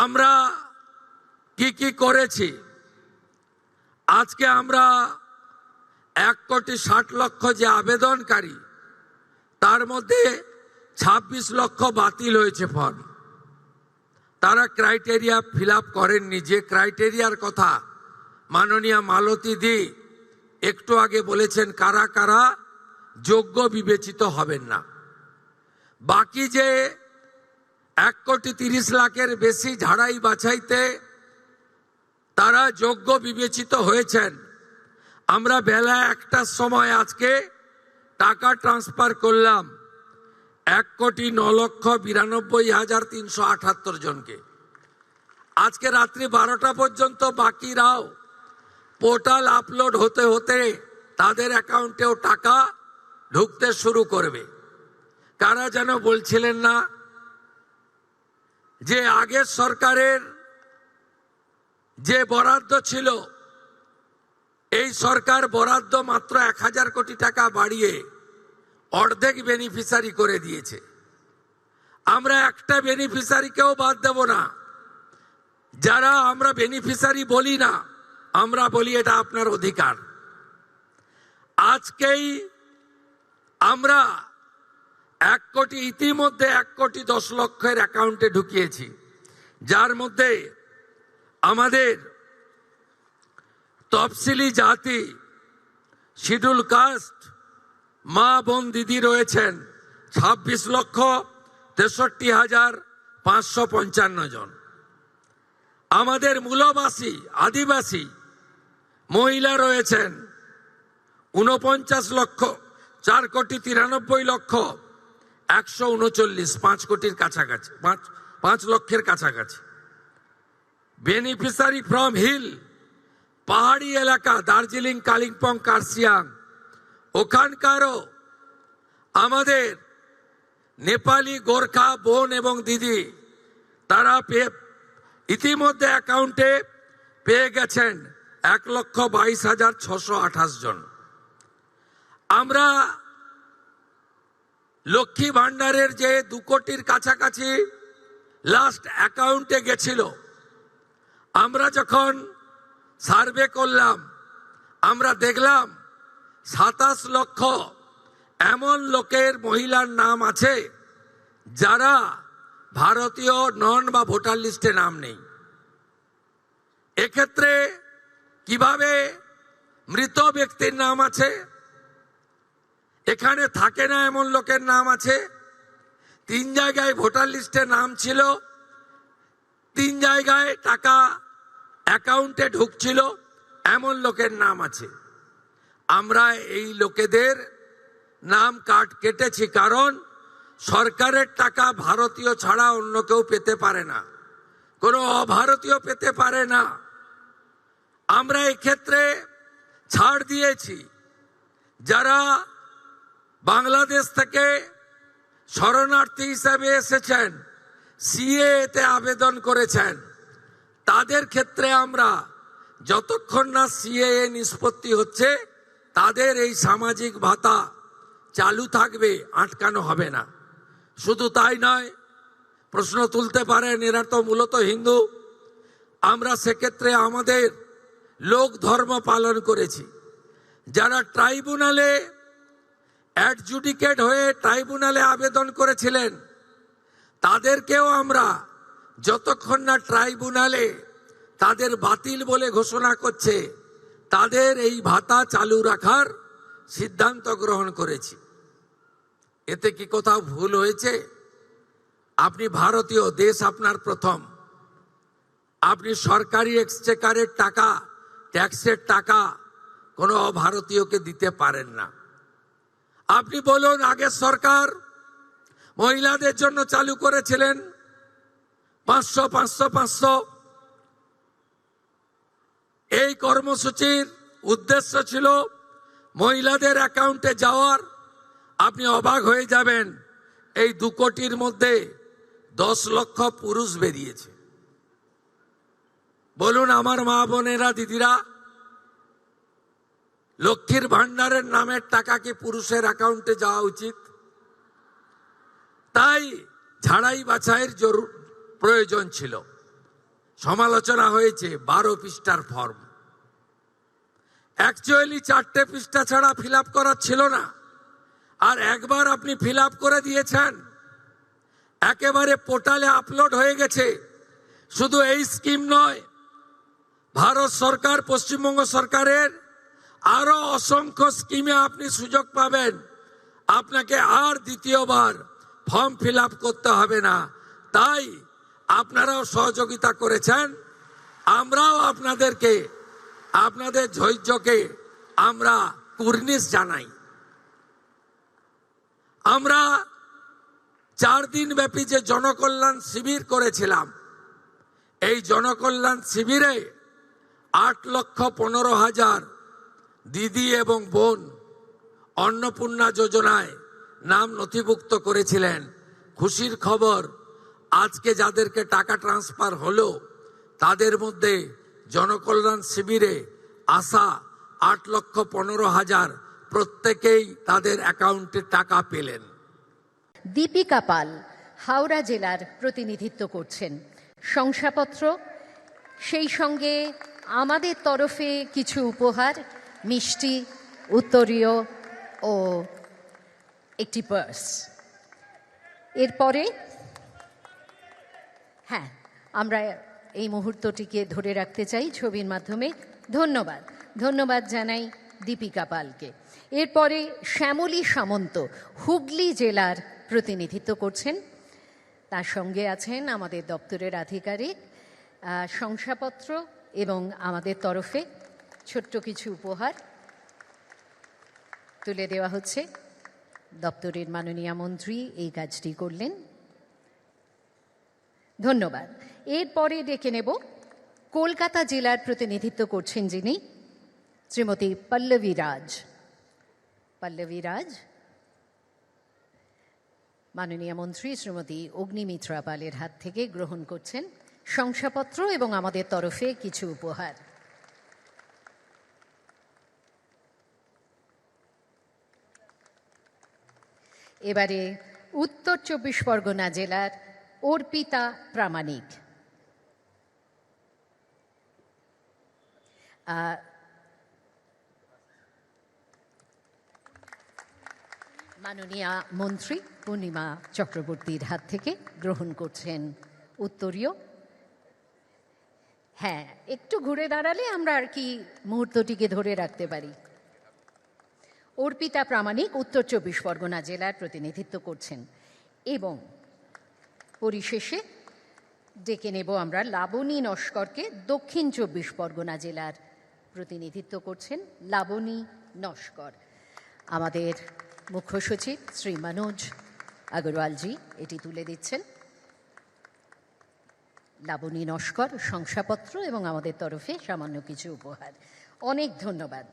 আমরা কি করেছি। আজকে আমরা 1,60,00,000 যে আবেদনকারী, তার মধ্যে 26 লক্ষ বাতিল হয়েছে ফর্ম। তারা ক্রাইটেরিয়া ফিল আপ করেননি। যে ক্রাইটেরিয়ার কথা মাননীয় মালতী দি একটু আগে বলেছেন, কারা কারা যোগ্য বিবেচিত হবেন না। বাকি যে 1,30,00,000-এর বেশি ঝাড়াই বাছাইতে তারা যোগ্য বিবেচিত হয়েছেন, আমরা বেলা 1টার সময় আজকে টাকা ট্রান্সফার করলাম 1,09,92,378 জনকে। আজকে রাত্রি 12টা পর্যন্ত বাকিরাও পোর্টাল আপলোড হতে হতে তাদের অ্যাকাউন্টেও টাকা ঢুকতে শুরু করবে। কারা যেন বলছিলেন না যে আগের সরকারের যে বরাদ্দ ছিল, এই সরকার বরাদ্দ মাত্র 1,000 কোটি টাকা বাড়িয়ে অর্ধেক বেনিফিশিয়ারি করে দিয়েছে। আমরা একটা বেনিফিশিয়ারিকেও বাদ দেব না। যারা আমরা বেনিফিশিয়ারি বলি না, আমরা বলি এটা আপনার অধিকার। আজকেই আমরা 1 কোটি, ইতিমধ্যে 1,10,00,000-এর অ্যাকাউন্টে ঢুকিয়েছি, যার মধ্যে আমাদের তফসিলি জাতি, শিডিউল কাস্ট, মা বোন দিদি রয়েছেন 26,63,555 জন। আমাদের মূলবাসী আদিবাসী মহিলা রয়েছেন 49,04,93,139,139, 5 কোটির কাছাকাছি, 5 লক্ষের কাছাকাছি। বেনিফিশিয়ারি ফ্রম হিল, পাহাড়ি এলাকা, দার্জিলিং, কালিম্পং, কার্শিয়াং, ওখানকারও আমাদের নেপালি গোর্খা বোন এবং দিদি, তারা ইতিমধ্যে অ্যাকাউন্টে পেয়ে গেছেন 1,22,628 জন। আমরা লক্ষ্মী ভান্ডারের যে 2 কোটির কাছাকাছি লাস্ট অ্যাকাউন্টে গেছিল, আমরা যখন সার্ভে করলাম, আমরা দেখলাম 27 লক্ষ এমন লোকের, মহিলার নাম আছে যারা ভারতীয় নন বা ভোটার লিস্টে নাম নেই। এক্ষেত্রে কিভাবে মৃত ব্যক্তির নাম আছে, এখানে থাকে না এমন লোকের নাম আছে। 3 জায়গায় ভোটার লিস্টে নাম ছিল, 3 জায়গায় টাকা অ্যাকাউন্টে ঢুকছিল, এমন লোকের নাম আছে। আমরা এই লোকেদের নাম কেটেছি, কারণ সরকারের টাকা ভারতীয় ছাড়া অন্য কেউ পেতে পারে না, কোনো অভারতীয় পেতে পারে না। আমরা এক্ষেত্রে ছাড় দিয়েছি। যারা বাংলাদেশ থেকে শরণার্থী হিসাবে এসেছেন, সিএতে আবেদন করেছেন, তাদের ক্ষেত্রে আমরা যতক্ষণ না সিএ নিষ্পত্তি হচ্ছে, তাদের এই সামাজিক ভাতা চালু থাকবে, আটকানো হবে না। শুধু তাই নয়, প্রশ্ন তুলতে পারেন এরা তো মূলত হিন্দু। আমরা সেক্ষেত্রে আমাদের লোক ধর্ম পালন করেছি। যারা ট্রাইব্যুনালে অ্যাডজুডিকেট হয়ে ট্রাইব্যুনালে আবেদন করেছিলেন, তাদেরকেও আমরা যতক্ষণ না ট্রাইব্যুনালে তাদের বাতিল বলে ঘোষণা করছে, তাদের এই ভাতা চালু রাখার সিদ্ধান্ত গ্রহণ করেছি। এতে কি কোথাও ভুল হয়েছে? আপনি ভারতীয়, দেশ আপনার প্রথম। আপনি সরকারি এক্সচেকারের টাকা, ট্যাক্সের টাকা কোনো অভারতীয়কে দিতে পারেন না। আপনি বলুন, আগের সরকার মহিলাদের জন্য চালু করেছিলেন 500 500 500। এই কর্মসূচির উদ্দেশ্য ছিল মহিলাদের অ্যাকাউন্টে যাওয়ার। আপনি অবাক হয়ে যাবেন, এই 2 কোটির মধ্যে 10 লক্ষ পুরুষ বেরিয়েছে। বলুন আমার মা বোনেরা, দিদিরা, লক্ষ্মীর ভান্ডারের নামের টাকা কি পুরুষের অ্যাকাউন্টে যাওয়া উচিত? তাই ঝাড়াই বাছাইয়ের প্রয়োজন ছিল। সমালোচনা হয়েছে 12 পৃষ্ঠার ফর্ম। অ্যাকচুয়ালি 4টে পৃষ্ঠা ছাড়া ফিল আপ করার ছিল না, আর একবার আপনি ফিল আপ করে দিয়েছেন, একেবারে পোর্টালে আপলোড হয়ে গেছে। শুধু এই স্কিম নয়, ভারত সরকার, পশ্চিমবঙ্গ সরকারের আরো অসংখ্য স্কিমে আপনি সুযোগ পাবেন। আপনাকে আর দ্বিতীয়বার ফর্ম ফিল আপ করতে হবে না। তাই আপনারাও সহযোগিতা করেছেন, আমরাও আপনাদেরকে, আপনাদের ধৈর্যকে আমরা কুর্নিশ জানাই। আমরা 4 দিন ব্যাপী যে জনকল্যাণ শিবির করেছিলাম, এই জনকল্যাণ শিবিরে 8,15,000 দিদি এবং বোন অন্নপূর্ণা যোজনায় নাম নথিভুক্ত করেছিলেন। খুশির খবর, আজকে যাদেরকে টাকা ট্রান্সফার হলো তাদের মধ্যে জনকল্যাণ শিবিরে আসা 8,15,000 প্রত্যেকেই তাদের অ্যাকাউন্টে টাকা পেলেন। দীপিকা পাল হাওড়া জেলার প্রতিনিধিত্ব করছেন। শংসাপত্র, সেই সঙ্গে আমাদের তরফে কিছু উপহার, মিষ্টি, উত্তরীয় ও একটি পার্স। এরপরে হ্যাঁ, আমরা এই মুহূর্তটিকে ধরে রাখতে চাই ছবির মাধ্যমে। ধন্যবাদ জানাই দীপিকা পালকে। এরপরে শ্যামলী সামন্ত হুগলি জেলার প্রতিনিধিত্ব করছেন। তার সঙ্গে আছেন আমাদের দপ্তরের আধিকারিক। শংসাপত্র এবং আমাদের তরফে ছোট্ট কিছু উপহার তুলে দেওয়া হচ্ছে। দপ্তরের মাননীয় মন্ত্রী এই কাজটি করলেন, ধন্যবাদ। এরপরে ডেকে নেব কলকাতা জেলার প্রতিনিধিত্ব করছেন যিনি, শ্রীমতী পল্লবী রাজ। মাননীয় মন্ত্রী শ্রীমতী অগ্নিমিত্রা পালের হাত থেকে গ্রহণ করছেন শংসাপত্র এবং আমাদের তরফে কিছু উপহার। এবারে উত্তর 24 পরগনা জেলার অর্পিতা প্রামাণিক। মাননীয়া মন্ত্রী পূর্ণিমা চক্রবর্তীর হাত থেকে গ্রহণ করছেন উত্তরীয়। হ্যাঁ, একটু ঘুরে দাঁড়ালে আমরা আর কি মুহূর্তটিকে ধরে রাখতে পারি। অর্পিতা প্রামাণিক উত্তর 24 পরগনা জেলার প্রতিনিধিত্ব করছেন। এবং পরিশেষে ডেকে নেব আমরা লাবণী নস্করকে, দক্ষিণ 24 পরগনা জেলার প্রতিনিধিত্ব করছেন লাবণী নস্কর। আমাদের মুখ্য সচিব শ্রী মনোজ আগরওয়ালজি এটি তুলে দিচ্ছেন। লাবণী নস্কর, শংসাপত্র এবং আমাদের তরফে সামান্য কিছু উপহার। অনেক ধন্যবাদ।